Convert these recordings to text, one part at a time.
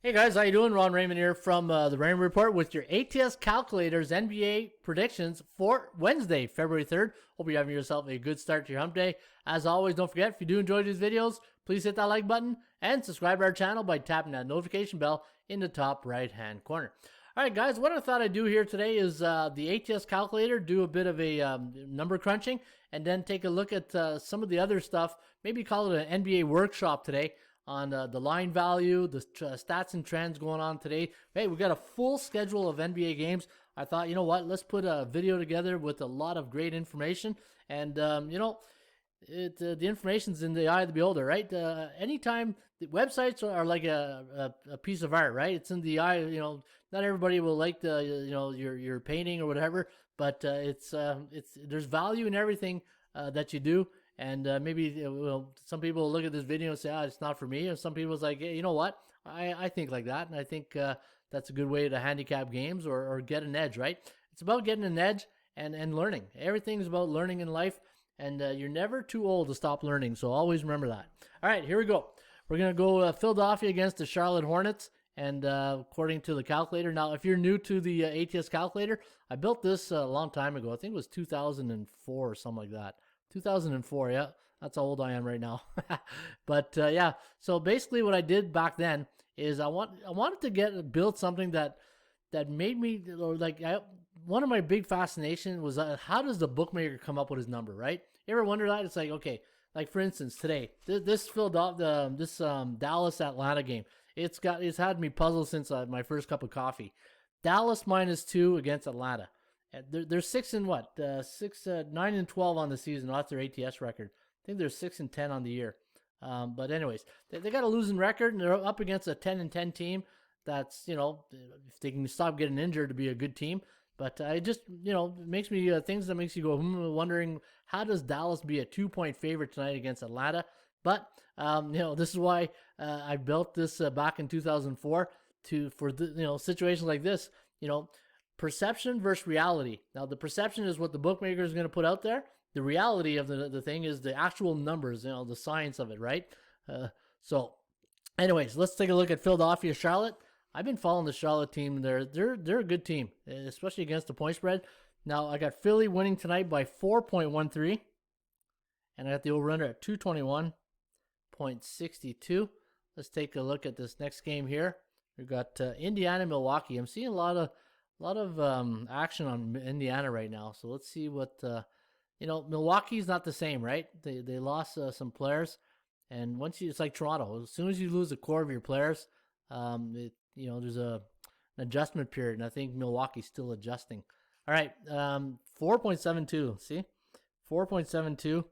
Hey guys, how you doing? Ron Raymond here from the Raymond Report with your ATS Calculator's NBA predictions for Wednesday, February 3rd. Hope you're having yourself a good start to your hump day. As always, don't forget, if you do enjoy these videos, please hit that like button and subscribe to our channel by tapping that notification bell in the top right-hand corner. All right, guys, what I thought I'd do here today is the ATS Calculator, do a bit of a number crunching, and then take a look at some of the other stuff, maybe call it an NBA workshop today, on the line value, the stats and trends going on today. Hey, we got a full schedule of NBA games. I thought, you know what, let's put a video together with a lot of great information. And, the information's in the eye of the beholder, right? Anytime the websites are like a piece of art, right? It's in the eye, not everybody will like your painting or whatever, but there's value in everything that you do. And maybe some people will look at this video and say, it's not for me. And some people's like, hey, you know what? I think like that. And I think that's a good way to handicap games or get an edge, right? It's about getting an edge and learning. Everything's about learning in life. And you're never too old to stop learning. So always remember that. All right, here we go. We're going to go Philadelphia against the Charlotte Hornets. And according to the calculator. Now, if you're new to the ATS Calculator, I built this a long time ago. I think it was 2004 or something like that. 2004, yeah, that's how old I am right now. But yeah, so basically what I did back then is I wanted to build something that made me one of my big fascination was how does the bookmaker come up with his number, right? You ever wonder that? It's like, okay, like for instance today, this Dallas Atlanta game, it's had me puzzled since my first cup of coffee. Dallas -2 against Atlanta. They're 9-12 on the season. That's their ATS record. I think they're 6-10 on the year. But anyways, they got a losing record, and they're up against a 10-10 team. That's if they can stop getting injured, to be a good team. But it just makes me things that makes you go wondering, how does Dallas be a 2-point favorite tonight against Atlanta? But this is why I built this back in 2004 for situations like this. Perception versus reality. Now, the perception is what the bookmaker is going to put out there. The reality of the thing is the actual numbers, the science of it, right? So, anyways, let's take a look at Philadelphia, Charlotte. I've been following the Charlotte team. They're a good team, especially against the point spread. Now, I got Philly winning tonight by 4.13, and I got the over-under at 221.62. Let's take a look at this next game here. We've got Indiana, Milwaukee. I'm seeing a lot of action on Indiana right now. So let's see what Milwaukee's not the same, right? They lost some players, and it's like Toronto. As soon as you lose the core of your players, there's an adjustment period, and I think Milwaukee's still adjusting. All right, 4.72. See, 4.72,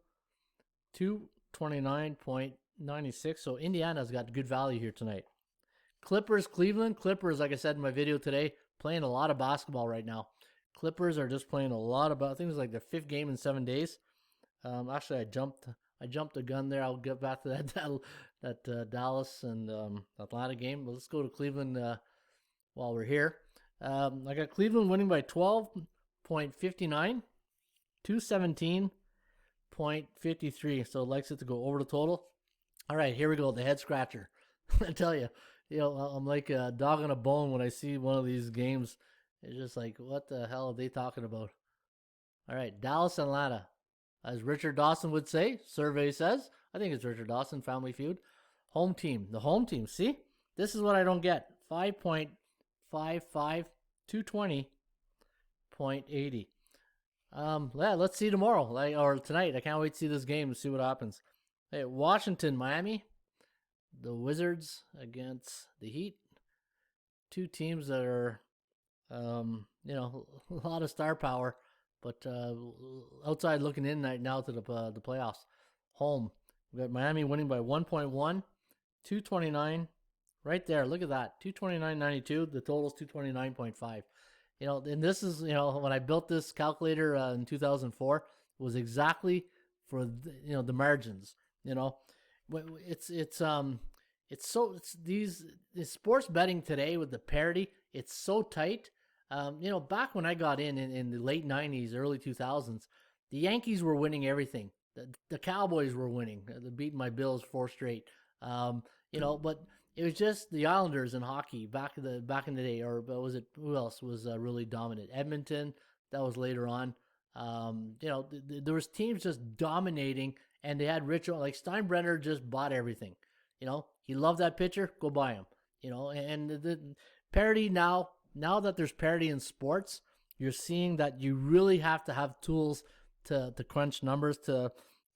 229.96. So Indiana's got good value here tonight. Clippers, Cleveland. Clippers, like I said in my video today, playing a lot of basketball right now. Clippers are just playing a lot of, I think it's like their 5th game in 7 days. Actually, I jumped the gun there. I'll get back to that Dallas and Atlanta game. But let's go to Cleveland while we're here. I got Cleveland winning by 12.59, 217.53. So it likes it to go over the total. All right, here we go. The head scratcher. I tell you. I'm like a dog on a bone when I see one of these games. It's just like, what the hell are they talking about? All right, Dallas, Atlanta. As Richard Dawson would say, survey says. I think it's Richard Dawson, Family Feud. Home team. The home team. See? This is what I don't get. 5.55, 220.80. Yeah, let's see tomorrow. Or tonight. I can't wait to see this game and see what happens. Hey, Washington, Miami. The Wizards against the Heat. Two teams that are, a lot of star power, but outside looking in right now to the playoffs. Home. We got Miami winning by 1.1, 229. Right there. Look at that. 229.92. The total's 229.5. And this is, when I built this calculator in 2004, was exactly for the margins. These sports betting today with the parity, it's so tight. Back when I got in the late 90s, early 2000s, the Yankees were winning everything. The Cowboys were winning. They beat my Bills 4 straight. But it was just the Islanders in hockey back in the day, or was it who else was really dominant? Edmonton, that was later on. There was teams just dominating, and they had ritual. Like Steinbrenner just bought everything. He loved that pitcher, go buy him. And the parity now that there's parity in sports, you're seeing that you really have to have tools to crunch numbers.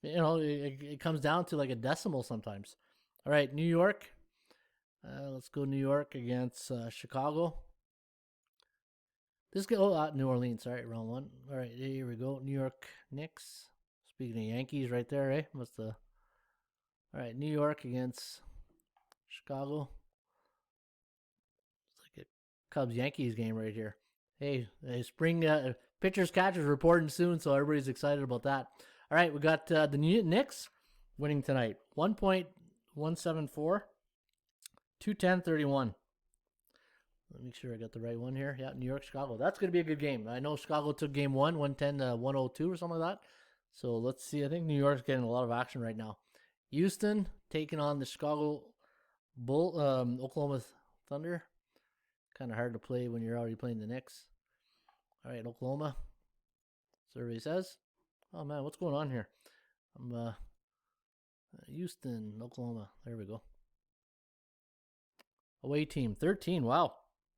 It comes down to like a decimal sometimes. All right, New York. Let's go New York against Chicago. New Orleans. All right, round one. All right, here we go. New York Knicks. Speaking of Yankees, right there, eh? All right, New York against Chicago. It's like a Cubs-Yankees game right here. Hey, spring pitchers catchers reporting soon, so everybody's excited about that. All right, we got the Knicks winning tonight. 1.174. 210-31. Let me make sure I got the right one here. Yeah, New York, Chicago. That's going to be a good game. I know Chicago took game 110-102 or something like that. So let's see. I think New York's getting a lot of action right now. Houston taking on the Chicago Oklahoma Thunder. Kind of hard to play when you're already playing the Knicks. All right, Oklahoma. Survey says. Oh, man, what's going on here? I'm Houston, Oklahoma. There we go. Away team, 13. Wow.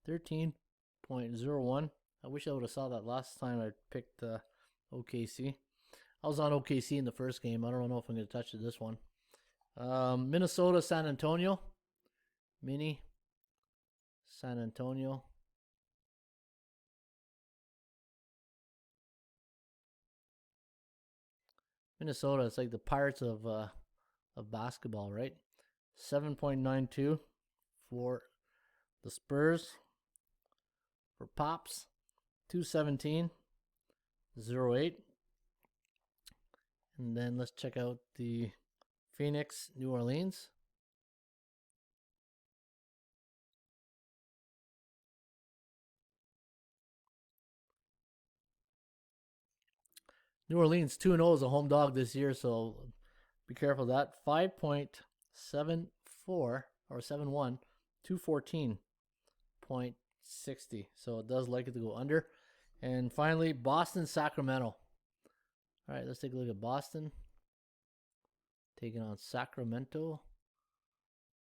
13.01. I wish I would have saw that last time I picked OKC. I was on OKC in the first game. I don't know if I'm going to touch it this one. Minnesota, San Antonio. San Antonio. Minnesota, it's like the Pirates of basketball, right? 7.92 for the Spurs. For Pops, 217, 08. And then let's check out the Phoenix, New Orleans. New Orleans 2-0 as a home dog this year, so be careful of that. 5.74 or 71, 214.60. So it does like it to go under. And finally, Boston, Sacramento. All right, let's take a look at Boston. Taking on Sacramento.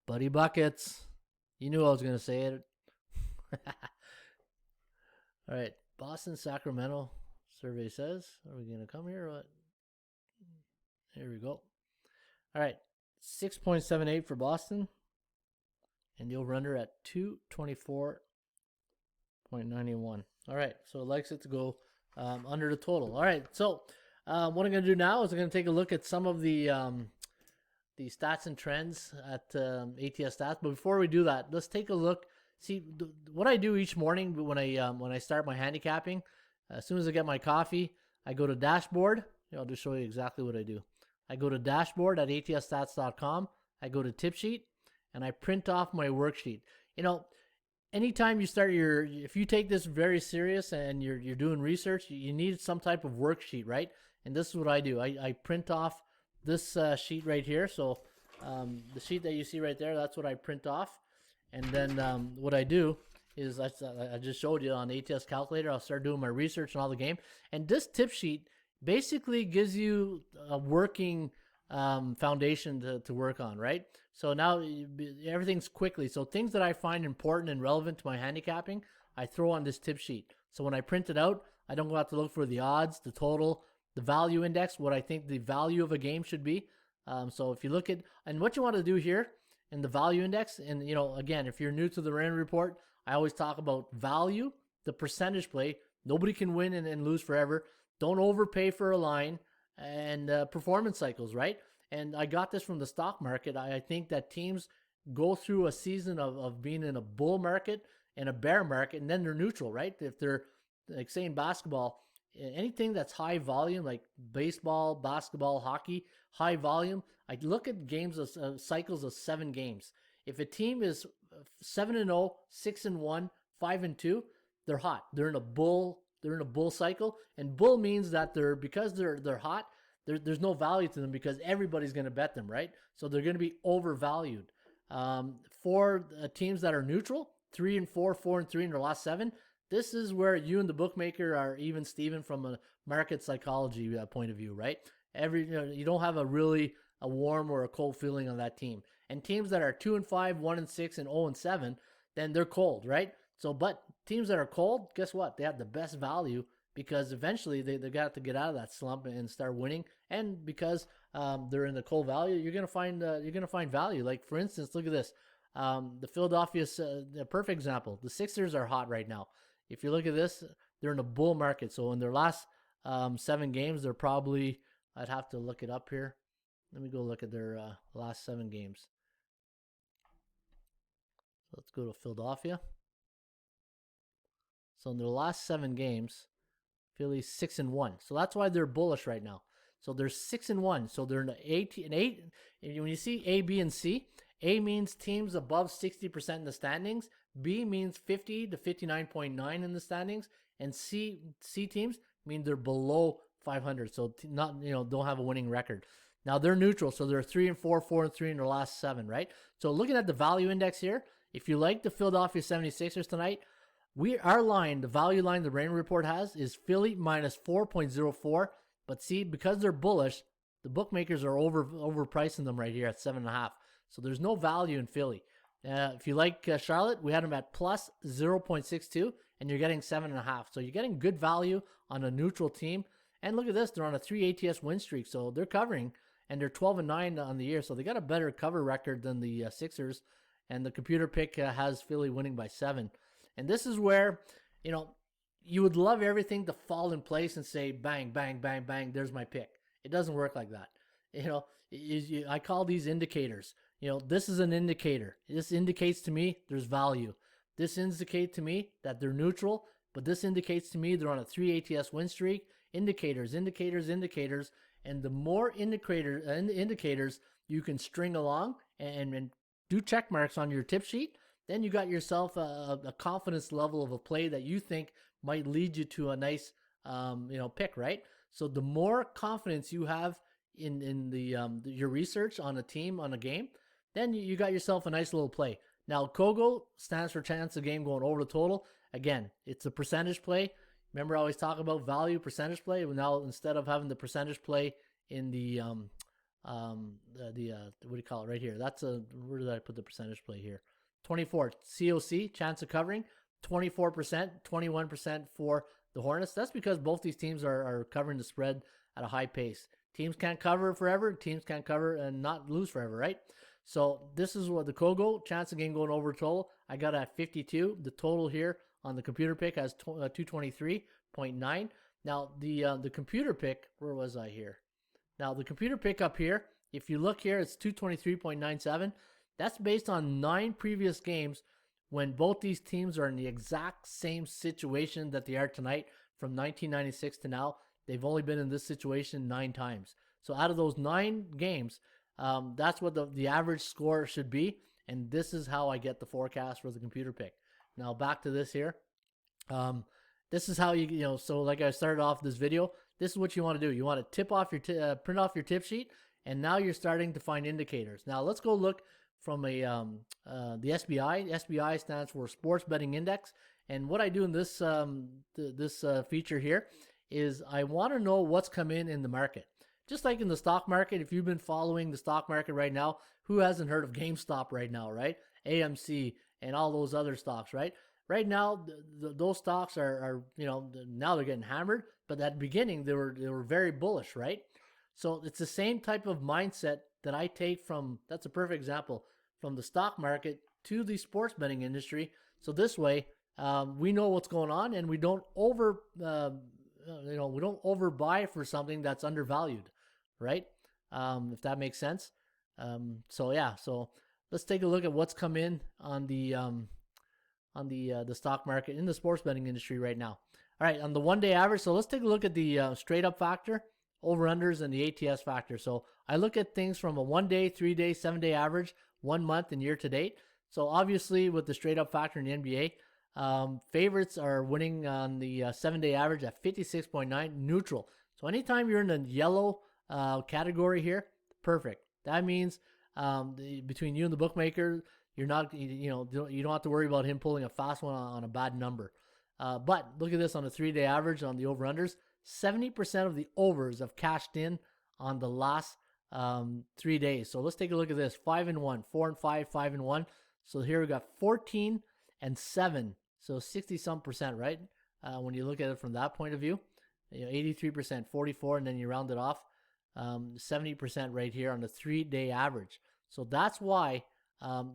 Buddy Buckets. You knew I was going to say it. All right, Boston, Sacramento. Survey says. Are we going to come here or what? Here we go. All right, 6.78 for Boston. And the over-under at 224.91. All right, so it likes it to go under the total. All right, so what I'm going to do now is I'm going to take a look at some of the stats and trends at ATS Stats. But before we do that, let's take a look. See, what I do each morning when I start my handicapping, as soon as I get my coffee, I go to dashboard. I'll just show you exactly what I do. I go to dashboard at atsstats.com. I go to tip sheet, and I print off my worksheet. Anytime you start if you take this very serious and you're doing research, you need some type of worksheet, right? And this is what I do. I print off this sheet right here. So the sheet that you see right there, that's what I print off. And then what I do is I just showed you on ATS Calculator. I'll start doing my research on all the game. And this tip sheet basically gives you a working foundation to work on, right? So now everything's quickly. So things that I find important and relevant to my handicapping, I throw on this tip sheet. So when I print it out, I don't go out to look for the odds, the total, the value index, what I think the value of a game should be. So if you look at, and what you want to do here in the value index, and again, if you're new to the Raymond Report, I always talk about value, the percentage play. Nobody can win and lose forever. Don't overpay for a line, and performance cycles, right? And I got this from the stock market. I think that teams go through a season of being in a bull market and a bear market, and then they're neutral, right? If they're, like say in basketball, anything that's high volume, like baseball, basketball, hockey, high volume, I look at games of cycles of 7 games. If a team is 7-0, 6-1, 5-2, they're hot. They're in a bull cycle, and bull means that because they're hot, there's no value to them because everybody's going to bet them, right? So they're going to be overvalued. For teams that are neutral, 3-4, 4-3 in their last 7. This is where you and the bookmaker are even Steven from a market psychology point of view, right? You don't have a warm or a cold feeling on that team. And teams that are 2-5, 1-6, and 0-7, then they're cold, right? So, but teams that are cold, guess what? They have the best value because eventually they got to get out of that slump and start winning. And because they're in the cold value, you're gonna find value. Like for instance, look at this. The Philadelphia's a perfect example. The Sixers are hot right now. If you look at this, they're in a bull market. So in their last 7 games, they're probably, I'd have to look it up here. Let me go look at their last 7 games. So let's go to Philadelphia. So in their last 7 games, Philly's 6-1. So that's why they're bullish right now. So they're 6-1. So they're in the 8. When you see A, B, and C, A means teams above 60% in the standings. B means 50 to 59.9 in the standings, and C teams mean they're below 500. So not don't have a winning record. Now they're neutral, so they're 3-4, 4-3 in their last 7, right? So looking at the value index here, if you like the Philadelphia 76ers tonight, our line, the value line the Raymond Report has is Philly minus 4.04. But see, because they're bullish, the bookmakers are overpricing them right here at 7.5. So there's no value in Philly. If you like Charlotte, we had them at plus 0.62, and you're getting 7.5. So you're getting good value on a neutral team. And look at this, they're on a 3 ATS win streak, so they're covering, and they're 12-9 on the year. So they got a better cover record than the Sixers. And the computer pick has Philly winning by 7. And this is where, you would love everything to fall in place and say, bang, bang, bang, bang, there's my pick. It doesn't work like that. I call these indicators. This is an indicator. This indicates to me there's value. This indicates to me that they're neutral, but this indicates to me they're on a 3 ATS win streak. Indicators. And the more indicators you can string along and do check marks on your tip sheet, then you got yourself a confidence level of a play that you think might lead you to a nice pick, right? So the more confidence you have in your research on a team, on a game, then you got yourself a nice little play. Now, COGO stands for chance of game going over the total. Again, it's a percentage play. Remember, I always talk about value percentage play. Now, instead of having the percentage play in the what do you call it right here? Where did I put the percentage play here? 24 COC, chance of covering, 24%, 21% for the Hornets. That's because both these teams are covering the spread at a high pace. Teams can't cover forever. Teams can't cover and not lose forever, right? So this is what the COGO, chance of game going over total, I got at 52. The total here on the computer pick has 223.9. Now, the computer pick, where was I here? Now, the computer pick up here, if you look here, it's 223.97. That's based on 9 previous games when both these teams are in the exact same situation that they are tonight from 1996 to now. They've only been in this situation 9 times. So out of those 9 games, that's what the average score should be. And this is how I get the forecast for the computer pick. Now back to this here. This is how so like I started off this video, this is what you want to do. You want to print off your tip sheet, and now you're starting to find indicators. Now let's go look from the SBI. SBI stands for Sports Betting Index. And what I do in this feature here is I want to know what's come in the market. Just like in the stock market, if you've been following the stock market right now, who hasn't heard of GameStop right now, right? AMC and all those other stocks, right? Right now, those stocks are now they're getting hammered, but at the beginning they were very bullish, right? So it's the same type of mindset that I take from, that's a perfect example, from the stock market to the sports betting industry. So this way, we know what's going on, and we don't overbuy for something that's undervalued, right? If that makes sense. So let's take a look at what's come in on the stock market in the sports betting industry right now. All right, on the 1-day average, so let's take a look at the straight up factor, over-unders, and the ATS factor. So I look at things from a 1-day, 3-day, 7-day average, 1 month, and year to date. So obviously with the straight up factor in the NBA, favorites are winning on the 7-day average at 56.9, neutral. So anytime you're in the yellow category here, perfect. That means between you and the bookmaker, you don't have to worry about him pulling a fast one on a bad number. But look at this on the 3-day average on the over-unders. 70% of the overs have cashed in on the last 3 days. So let's take a look at this. 5-1, 4-5, 5-1. So here we got 14 and 7. So 60-some%, right? When you look at it from that point of view, 83%, 44, and then you round it off, 70% right here on the 3-day average. So that's why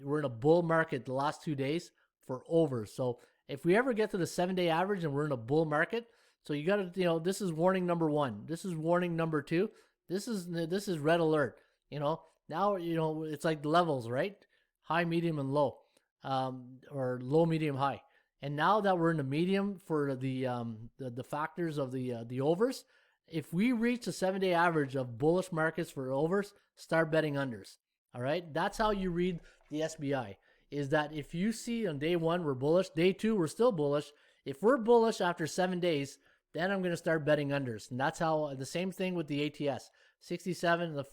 we're in a bull market the last 2 days for overs. So if we ever get to the 7-day average and we're in a bull market, so you got to, this is warning number 1. This is warning number 2. This is red alert. Now, it's like levels, right? High, medium, and low, or low, medium, high. And now that we're in the medium for the factors of the overs, if we reach a 7-day average of bullish markets for overs, start betting unders. All right, that's how you read the SBI. Is that if you see on day 1 we're bullish, day 2 we're still bullish. If we're bullish after 7 days, then I'm going to start betting unders, and that's how the same thing with the ATS. 67.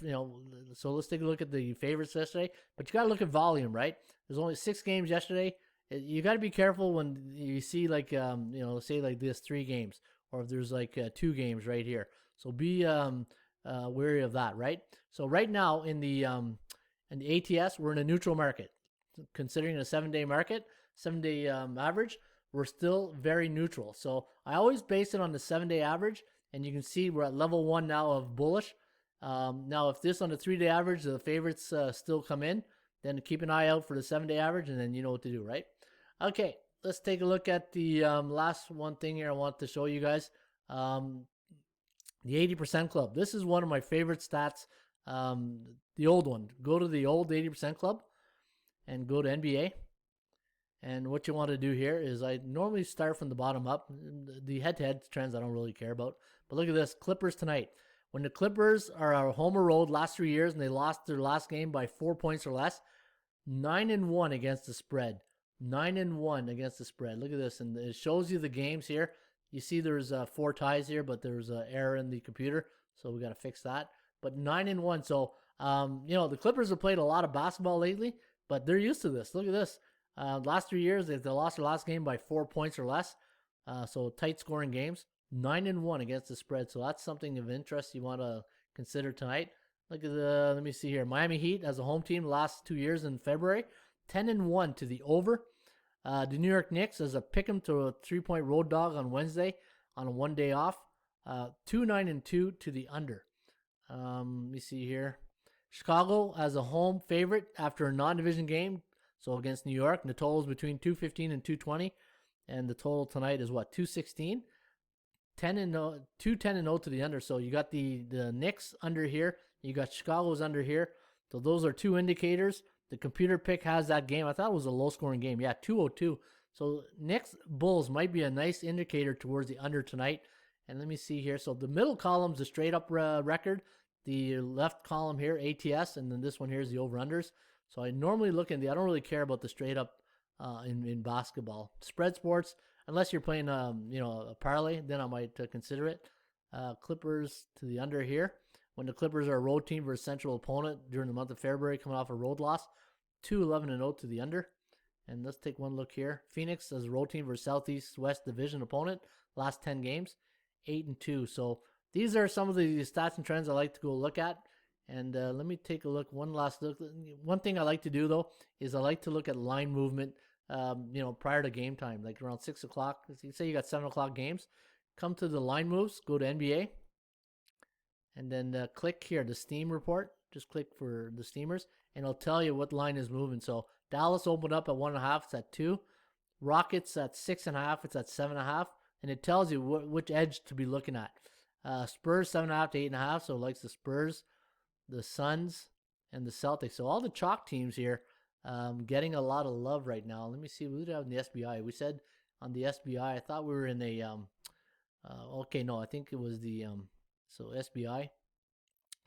So let's take a look at the favorites yesterday. But you got to look at volume, right? There's only 6 games yesterday. You got to be careful when you see say like this 3 games, or if there's like 2 games right here. So be wary of that, right? So right now in the ATS, we're in a neutral market. Considering a 7-day market, 7-day average, we're still very neutral. So I always base it on the 7-day average, and you can see we're at level 1 now of bullish. Now, if this on the 3-day average, the favorites still come in, then keep an eye out for the 7-day average, and then you know what to do, right? Okay, let's take a look at the last one thing here I want to show you guys. The 80% club. This is one of my favorite stats. The old one. Go to the old 80% club and go to NBA. And what you want to do here is I normally start from the bottom up. The head-to-head trends I don't really care about. But look at this. Clippers tonight. When the Clippers are home or road last 3 years and they lost their last game by 4 points or less, 9-1 against the spread. 9-1 against the spread. Look at this. And it shows you the games here. You see there's 4 ties here, but there's an error in the computer. So we got to fix that. But 9-1. So, the Clippers have played a lot of basketball lately, but they're used to this. Look at this. Last 3 years, they lost their last game by 4 points or less. So tight scoring games. 9-1 against the spread. So that's something of interest you want to consider tonight. Look at let me see here. Miami Heat as a home team the last 2 years in February. 10-1 to the over. The New York Knicks as a pick 'em to a 3-point road dog on Wednesday on a 1 day off. 2-9-2 to the under. Let me see here. Chicago as a home favorite after a non-division game. So against New York, the total is between 215 and 220. And the total tonight is what? 216. 210-0 to the under. So you got the Knicks under here. You got Chicago's under here. So those are 2 indicators. The computer pick has that game. I thought it was a low-scoring game. Yeah, 202. So Knicks Bulls might be a nice indicator towards the under tonight. And let me see here. So the middle column's the straight-up record. The left column here, ATS, and then this one here is the over-unders. So I normally look in I don't really care about the straight-up in basketball. Spread sports, unless you're playing a parlay, then I might consider it. Clippers to the under here. When the Clippers are a road team versus central opponent during the month of February, coming off a road loss, 2-11-0 to the under. And let's take one look here. Phoenix as a road team versus Southeast West Division opponent, last 10 games, 8-2. So these are some of the stats and trends I like to go look at. And let me take a look. One last look. One thing I like to do though is I like to look at line movement. Prior to game time, like around 6 o'clock. Say you got 7 o'clock games. Come to the line moves. Go to NBA. And then click here, the Steam report. Just click for the Steamers, and it'll tell you what line is moving. So Dallas opened up at 1.5. It's at 2. Rockets at 6.5. It's at 7.5. And it tells you which edge to be looking at. Spurs 7.5 to 8.5. So it likes the Spurs, the Suns, and the Celtics. So all the chalk teams here getting a lot of love right now. Let me see. What do we have in the SBI? We said on the SBI, I thought we were in a I think it was the SBI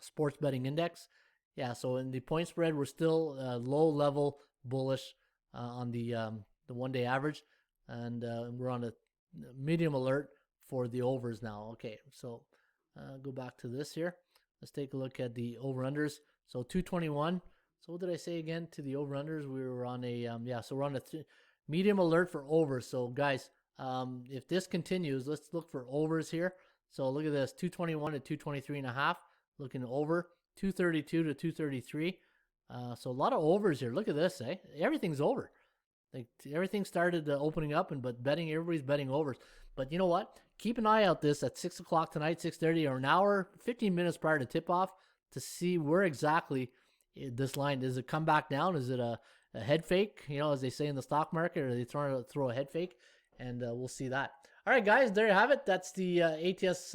Sports Betting Index. Yeah, so in the point spread, we're still low level bullish on the 1 day average, and we're on a medium alert for the overs now. Okay, so go back to this here. Let's take a look at the over unders. So 221 So what did I say again to the over-unders? We were on a, so we're on a medium alert for overs. So guys, if this continues, let's look for overs here. So look at this, 221 to 223.5, looking over, 232 to 233. So a lot of overs here. Look at this, eh? Everything's over. Like everything started opening up, but everybody's betting overs. But you know what? Keep an eye out this at 6 o'clock tonight, 6:30, or an hour, 15 minutes prior to tip-off to see where exactly this line, does it come back down? Is it a head fake, as they say in the stock market, or are they trying to throw a head fake? And we'll see that. All right, guys, there you have it. That's the ATS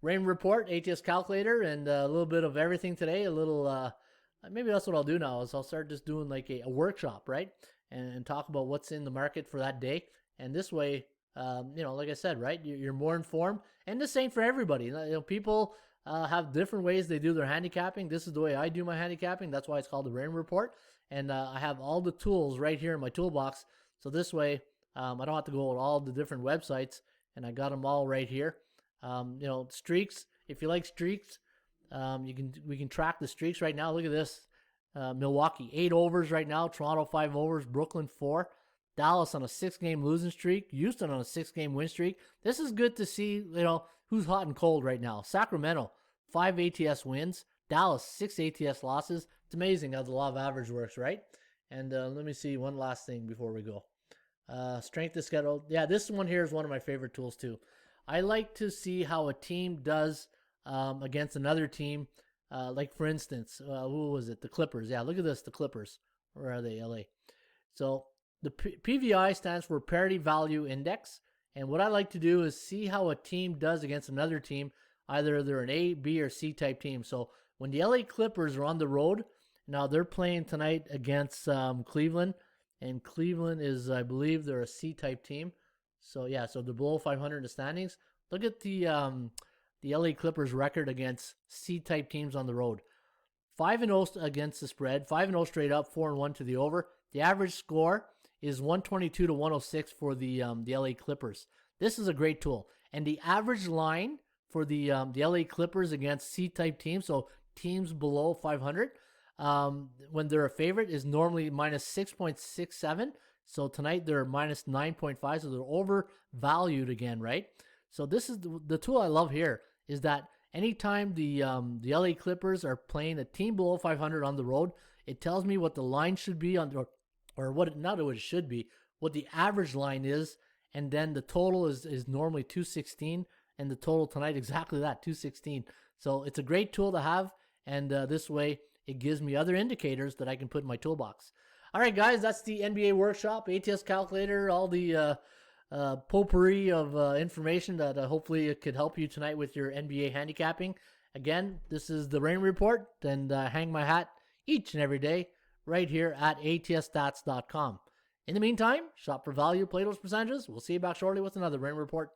Raymond Report, ATS Calculator, and a little bit of everything today. A little, maybe that's what I'll do now, is I'll start just doing like a workshop, right? And talk about what's in the market for that day. And this way, like I said, right, you're more informed. And the same for everybody. People have different ways they do their handicapping. This is the way I do my handicapping. That's why it's called the Raymond Report. And I have all the tools right here in my toolbox. So this way, I don't have to go to all the different websites. And I got them all right here. Streaks. If you like streaks, we can track the streaks right now. Look at this. Milwaukee 8 overs right now, Toronto 5 overs, Brooklyn 4, Dallas on a 6-game losing streak, Houston on a 6-game win streak. This is good to see, who's hot and cold right now. Sacramento 5 ATS wins, Dallas 6 ATS losses. It's amazing how the law of average works, right? And let me see one last thing before we go. Strength of schedule. Yeah, this one here is one of my favorite tools too. I like to see how a team does against another team. Like for instance, who was it? The Clippers. Yeah, look at this, the Clippers. Where are they? LA. So the PVI stands for Parity Value Index. And what I like to do is see how a team does against another team. Either they're an A, B, or C type team. So when the LA Clippers are on the road, now they're playing tonight against Cleveland. And Cleveland is, I believe, they're a C type team. So yeah, so they're below 500 in the standings. Look at the LA Clippers record against C-type teams on the road. 5-0 against the spread, 5-0 straight up, 4-1 to the over. The average score is 122 to 106 for the LA Clippers. This is a great tool. And the average line for the LA Clippers against C-type teams, so teams below 500, when they're a favorite, is normally minus 6.67. So tonight they're minus 9.5, so they're overvalued again, right? So this is the tool I love here. Is that anytime the LA Clippers are playing a team below 500 on the road, it tells me what the line should be or what not what it should be, what the average line is, and then the total is normally 216, and the total tonight exactly that, 216. So it's a great tool to have, and this way it gives me other indicators that I can put in my toolbox. All right, guys, that's the NBA workshop, ATS Calculator, all the potpourri of information that hopefully it could help you tonight with your NBA handicapping. Again, this is the Raymond Report, and hang my hat each and every day right here at atsstats.com. In the meantime, shop for value, play those percentages. We'll see you back shortly with another Raymond Report.